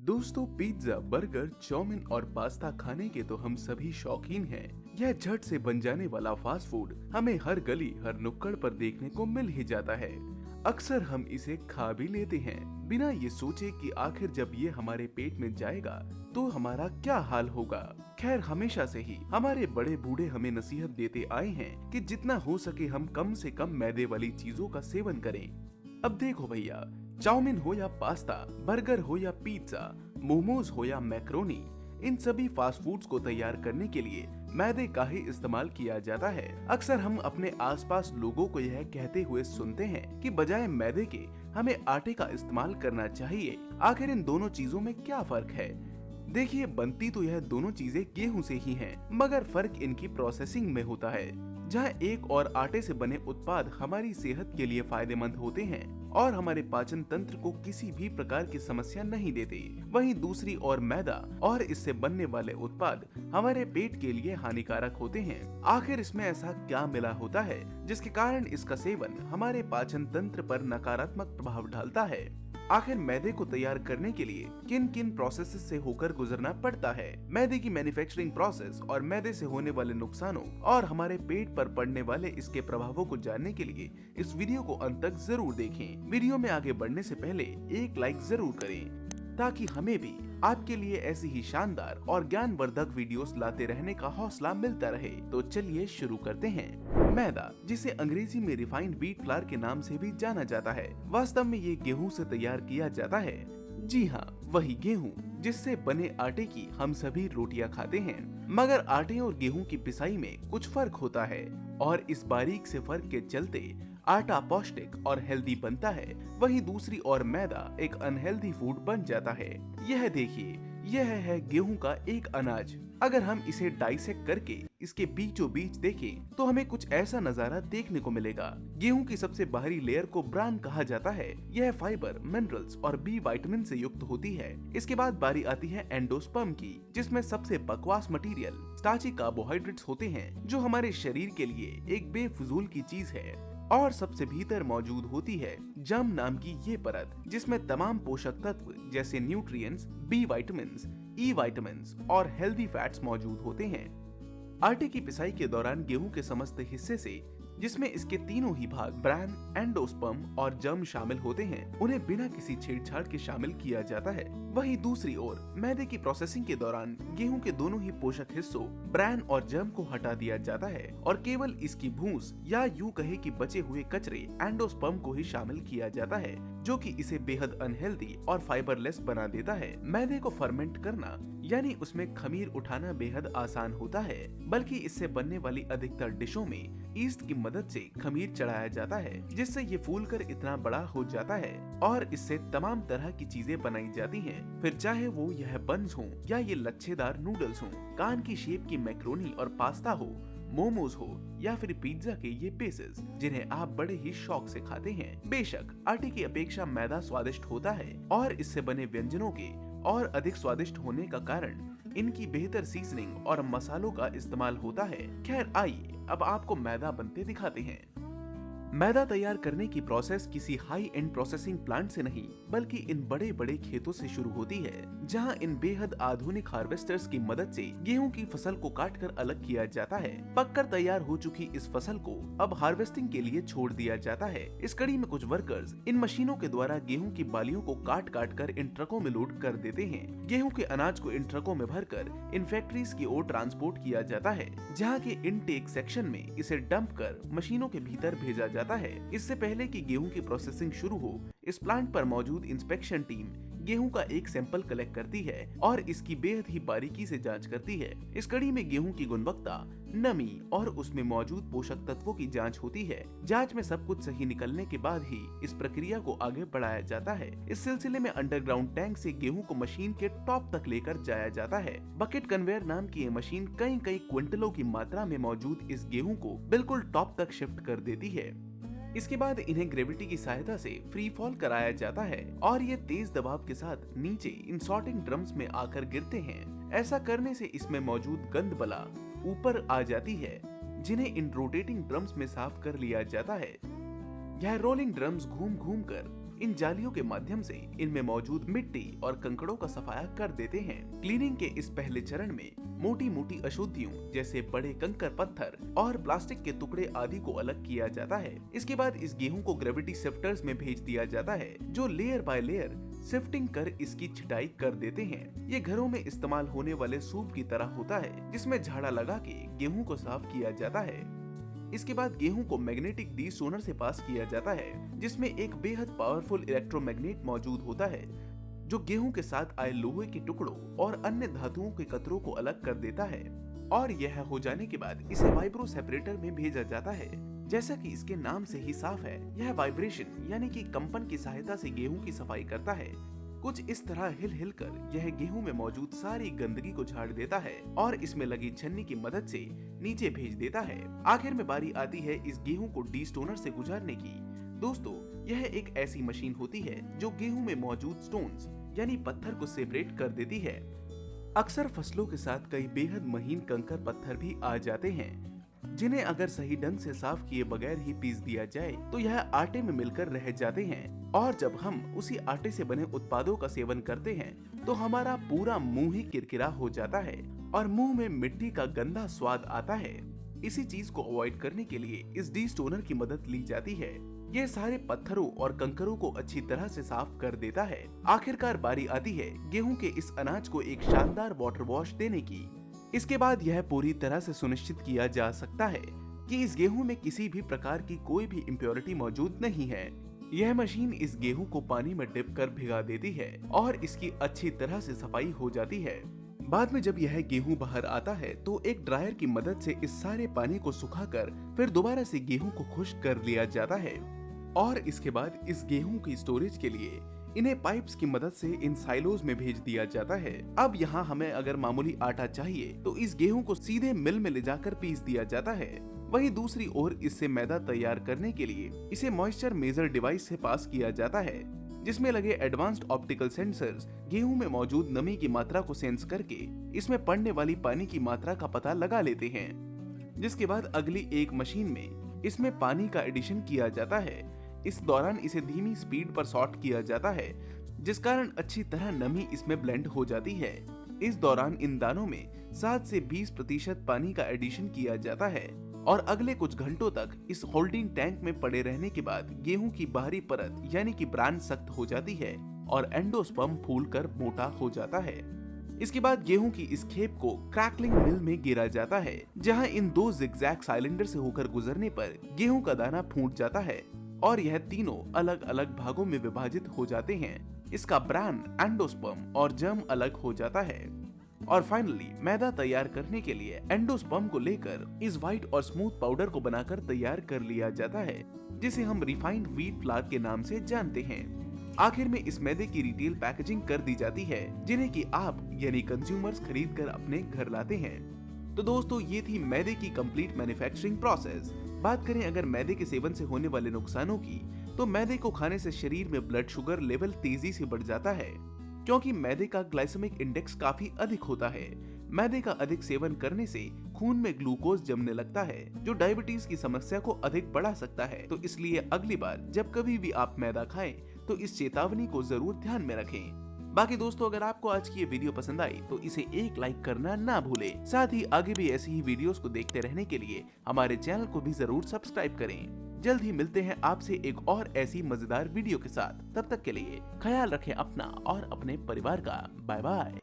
दोस्तों, pizza, burger, chowmein और pasta खाने के तो हम सभी शौकीन हैं। यह झट से बन जाने वाला फास्ट फूड हमें हर गली हर नुक्कड़ पर देखने को मिल ही जाता है। अक्सर हम इसे खा भी लेते हैं बिना ये सोचे कि आखिर जब ये हमारे पेट में जाएगा तो हमारा क्या हाल होगा। खैर, हमेशा से ही हमारे बड़े बूढ़े हमें नसीहत देते आए हैं कि जितना हो सके हम कम से कम मैदे वाली चीजों का सेवन करें। अब देखो भैया, चाउमीन हो या पास्ता, बर्गर हो या पिज्जा, मोमोज हो या मैक्रोनी, इन सभी फास्ट फूड्स को तैयार करने के लिए मैदे का ही इस्तेमाल किया जाता है। अक्सर हम अपने आसपास लोगों को यह कहते हुए सुनते हैं कि बजाय मैदे के हमें आटे का इस्तेमाल करना चाहिए। आखिर इन दोनों चीजों में क्या फर्क है? देखिए, बनती तो यह दोनों चीजें गेहूं से ही हैं, मगर फर्क इनकी प्रोसेसिंग में होता है। जहाँ एक और आटे से बने उत्पाद हमारी सेहत के लिए फायदेमंद होते हैं और हमारे पाचन तंत्र को किसी भी प्रकार की समस्या नहीं देते, वहीं दूसरी ओर मैदा और इससे बनने वाले उत्पाद हमारे पेट के लिए हानिकारक होते हैं। आखिर इसमें ऐसा क्या मिला होता है जिसके कारण इसका सेवन हमारे पाचन तंत्र पर नकारात्मक प्रभाव डालता है? आखिर मैदे को तैयार करने के लिए किन किन प्रोसेस से होकर गुजरना पड़ता है? मैदे की मैन्युफैक्चरिंग प्रोसेस और मैदे से होने वाले नुकसानों और हमारे पेट पर पड़ने वाले इसके प्रभावों को जानने के लिए इस वीडियो को अंत तक जरूर देखें। वीडियो में आगे बढ़ने से पहले एक लाइक जरूर करें ताकि हमें भी आपके लिए ऐसी ही शानदार और ज्ञानवर्धक वीडियोस लाते रहने का हौसला मिलता रहे। तो चलिए शुरू करते हैं। मैदा, जिसे अंग्रेजी में रिफाइंड व्हीट फ्लावर के नाम से भी जाना जाता है, वास्तव में ये गेहूं से तैयार किया जाता है। जी हाँ, वही गेहूं जिससे बने आटे की हम सभी रोटियां खाते हैं। मगर आटे और गेहूं की पिसाई में कुछ फर्क होता है और इस बारीक से फर्क के चलते आटा पौष्टिक और हेल्दी बनता है, वहीं दूसरी ओर मैदा एक अनहेल्दी फूड बन जाता है। यह देखिए, यह है गेहूं का एक अनाज। अगर हम इसे डाइसेक्ट करके इसके बीचों बीच देखें तो हमें कुछ ऐसा नजारा देखने को मिलेगा। गेहूं की सबसे बाहरी लेयर को ब्रान कहा जाता है। यह फाइबर, मिनरल्स और बी विटामिन से युक्त होती है। इसके बाद बारी आती है एंडोस्पर्म की, जिसमें सबसे बकवास मटेरियल स्टार्ची कार्बोहाइड्रेट्स होते हैं, जो हमारे शरीर के लिए एक बेफिजूल की चीज है। और सबसे भीतर मौजूद होती है जर्म नाम की ये परत, जिसमें तमाम पोषक तत्व जैसे न्यूट्रिएंट्स, बी विटामिन्स, ई विटामिन्स और हेल्दी फैट्स मौजूद होते हैं। आटे की पिसाई के दौरान गेहूं के समस्त हिस्से से, जिसमें इसके तीनों ही भाग ब्रैन, एंडोस्पर्म और जर्म शामिल होते हैं, उन्हें बिना किसी छेड़छाड़ के शामिल किया जाता है। वहीं दूसरी ओर मैदे की प्रोसेसिंग के दौरान गेहूं के दोनों ही पोषक हिस्सों ब्रैन और जर्म को हटा दिया जाता है और केवल इसकी भूस या यूं कहे कि बचे हुए कचरे एंडोस्पर्म को ही शामिल किया जाता है, जो कि इसे बेहद अनहेल्दी और फाइबरलेस बना देता है। मैदे को फर्मेंट करना यानी उसमें खमीर उठाना बेहद आसान होता है, बल्कि इससे बनने वाली अधिकतर डिशों में ईस्ट की मदद से खमीर चढ़ाया जाता है, जिससे ये फूलकर इतना बड़ा हो जाता है और इससे तमाम तरह की चीजें बनाई जाती हैं। फिर चाहे वो यह बन्स हो या ये लच्छेदार नूडल्स हो, कान की शेप की मैक्रोनी और पास्ता हो, मोमोज हो या फिर पिज्जा के ये पीसेस, जिन्हें आप बड़े ही शौक से खाते हैं। बेशक आटे की अपेक्षा मैदा स्वादिष्ट होता है और इससे बने व्यंजनों के और अधिक स्वादिष्ट होने का कारण इनकी बेहतर सीजनिंग और मसालों का इस्तेमाल होता है। खैर, आइए अब आपको मैदा बनते दिखाते हैं। मैदा तैयार करने की प्रोसेस किसी हाई एंड प्रोसेसिंग प्लांट से नहीं, बल्कि इन बड़े बड़े खेतों से शुरू होती है, जहां इन बेहद आधुनिक हार्वेस्टर्स की मदद से गेहूं की फसल को काटकर अलग किया जाता है। पककर तैयार हो चुकी इस फसल को अब हार्वेस्टिंग के लिए छोड़ दिया जाता है। इस कड़ी में कुछ वर्कर्स इन मशीनों के द्वारा गेहूं की बालियों को काट काट कर इन ट्रकों में लोड कर देते हैं। गेहूं के अनाज को इन ट्रकों में भरकर इन फैक्ट्रीज की ओर ट्रांसपोर्ट किया जाता है, जहाँ के इनटेक सेक्शन में इसे डंप कर मशीनों के भीतर भेजा जाता है। इससे पहले कि गेहूं की प्रोसेसिंग शुरू हो, इस प्लांट पर मौजूद इंस्पेक्शन टीम गेहूं का एक सैंपल कलेक्ट करती है और इसकी बेहद ही बारीकी से जांच करती है। इस कड़ी में गेहूं की गुणवत्ता, नमी और उसमें मौजूद पोषक तत्वों की जांच होती है। जांच में सब कुछ सही निकलने के बाद ही इस प्रक्रिया को आगे बढ़ाया जाता है। इस सिलसिले में अंडरग्राउंड टैंक से गेहूं को मशीन के टॉप तक लेकर जाया जाता है। बकेट कन्वेयर नाम की ये मशीन कई कई क्विंटलों की मात्रा में मौजूद इस गेहूं को बिल्कुल टॉप तक शिफ्ट कर देती है। इसके बाद इन्हें ग्रेविटी की सहायता से फ्री फॉल कराया जाता है और ये तेज दबाव के साथ नीचे इन सॉर्टिंग ड्रम्स में आकर गिरते हैं। ऐसा करने से इसमें मौजूद गंद बला ऊपर आ जाती है, जिन्हें इन रोटेटिंग ड्रम्स में साफ कर लिया जाता है। यह रोलिंग ड्रम्स घूम घूम कर इन जालियों के माध्यम से इनमें मौजूद मिट्टी और कंकड़ों का सफाया कर देते हैं। क्लीनिंग के इस पहले चरण में मोटी मोटी अशुद्धियों जैसे बड़े कंकर पत्थर और प्लास्टिक के टुकड़े आदि को अलग किया जाता है। इसके बाद इस गेहूं को ग्रेविटी सिफ्टर्स में भेज दिया जाता है, जो लेयर बाय लेयर सिफ्टिंग कर इसकी छिटाई कर देते हैं। ये घरों में इस्तेमाल होने वाले सूप की तरह होता है, जिसमें झाड़ा लगा के गेहूं को साफ किया जाता है। इसके बाद गेहूं को मैग्नेटिक डीस्टोनर से पास किया जाता है, जिसमें एक बेहद पावरफुल इलेक्ट्रोमैग्नेट मौजूद होता है, जो गेहूं के साथ आए लोहे के टुकड़ों और अन्य धातुओं के कतरों को अलग कर देता है। और यह हो जाने के बाद इसे वाइब्रो सेपरेटर में भेजा जाता है। जैसा कि इसके नाम से ही साफ है, यह वाइब्रेशन यानी कि कंपन की सहायता से गेहूं की सफाई करता है। कुछ इस तरह हिल हिल कर यह गेहूं में मौजूद सारी गंदगी को झाड़ देता है और इसमें लगी छन्नी की मदद से नीचे भेज देता है। आखिर में बारी आती है इस गेहूं को डीस्टोनर से गुजारने की। दोस्तों, यह एक ऐसी मशीन होती है जो गेहूं में मौजूद स्टोन्स यानी पत्थर को सेपरेट कर देती है। अक्सर फसलों के साथ कई बेहद महीन कंकर पत्थर भी आ जाते हैं, जिन्हें अगर सही ढंग से साफ किए बगैर ही पीस दिया जाए तो यह आटे में मिलकर रह जाते हैं। और जब हम उसी आटे से बने उत्पादों का सेवन करते हैं तो हमारा पूरा मुंह ही किरकिरा हो जाता है और मुंह में मिट्टी का गंदा स्वाद आता है। इसी चीज को अवॉइड करने के लिए इस डीस्टोनर की मदद ली जाती है। ये सारे पत्थरों और कंकरों को अच्छी तरह से साफ कर देता है। आखिरकार बारी आती है गेहूं के इस अनाज को एक शानदार वाटर वॉश देने की। इसके बाद यह पूरी तरह से सुनिश्चित किया जा सकता है कि इस गेहूं में किसी भी प्रकार की कोई भी इम्प्योरिटी मौजूद नहीं है। यह मशीन इस गेहूं को पानी में डिप कर भिगा देती है और इसकी अच्छी तरह से सफाई हो जाती है। बाद में जब यह गेहूं बाहर आता है तो एक ड्रायर की मदद से इस सारे पानी को सुखाकर फिर दोबारा से गेहूं को खुश्क कर लिया जाता है। और इसके बाद इस गेहूं की स्टोरेज के लिए इन्हें पाइप्स की मदद से इन साइलोज में भेज दिया जाता है। अब यहाँ हमें अगर मामूली आटा चाहिए तो इस गेहूं को सीधे मिल में ले जाकर पीस दिया जाता है। वहीं दूसरी ओर इससे मैदा तैयार करने के लिए इसे मॉइस्चर मेजर डिवाइस से पास किया जाता है, जिसमें लगे एडवांस्ड ऑप्टिकल सेंसर्स गेहूं में मौजूद नमी की मात्रा को सेंस करके इसमें पड़ने वाली पानी की मात्रा का पता लगा लेते हैं। जिसके बाद अगली एक मशीन में इसमें पानी का एडिशन किया जाता है। इस दौरान इसे धीमी स्पीड पर सॉर्ट किया जाता है, जिस कारण अच्छी तरह नमी इसमें ब्लेंड हो जाती है। इस दौरान इन दानों में 7 से 20% पानी का एडिशन किया जाता है और अगले कुछ घंटों तक इस होल्डिंग टैंक में पड़े रहने के बाद गेहूं की बाहरी परत यानी कि ब्रांड सख्त हो जाती है और एंडोस्पर्म फूलकर मोटा हो जाता है। इसके बाद गेहूं की इस खेप को क्रैकलिंग मिल में गिरा जाता है, जहां इन 2 जिगजैग साइलेंडर से होकर गुजरने पर गेहूं का दाना फूट जाता है और यह तीनों अलग अलग भागों में विभाजित हो जाते हैं। इसका ब्रांड, एंडोस्पर्म और जर्म अलग हो जाता है। और फाइनली मैदा तैयार करने के लिए एंडोस्पर्म को लेकर इस व्हाइट और स्मूथ पाउडर को बनाकर तैयार कर लिया जाता है, जिसे हम रिफाइंड व्हीट फ्लावर के नाम से जानते हैं। आखिर में इस मैदे की रिटेल पैकेजिंग कर दी जाती है, जिन्हें कि आप यानी कंज्यूमर्स खरीद कर अपने घर लाते हैं। तो दोस्तों, ये थी मैदे की कंप्लीट मैन्युफैक्चरिंग प्रोसेस। बात करें अगर मैदे के सेवन से होने वाले नुकसानों की, तो मैदे को खाने से शरीर में ब्लड शुगर लेवल तेजी से बढ़ जाता है, क्योंकि मैदे का ग्लाइसेमिक इंडेक्स काफी अधिक होता है। मैदे का अधिक सेवन करने से खून में ग्लूकोज जमने लगता है, जो डायबिटीज की समस्या को अधिक बढ़ा सकता है। तो इसलिए अगली बार जब कभी भी आप मैदा खाएं तो इस चेतावनी को जरूर ध्यान में रखें। बाकी दोस्तों, अगर आपको आज की ये वीडियो पसंद आई तो इसे एक लाइक करना ना भूलें। साथ ही आगे भी ऐसी ही वीडियोस को देखते रहने के लिए हमारे चैनल को भी जरूर सब्सक्राइब करें। जल्द ही मिलते हैं आपसे एक और ऐसी मजेदार वीडियो के साथ। तब तक के लिए ख्याल रखें अपना और अपने परिवार का। Bye bye.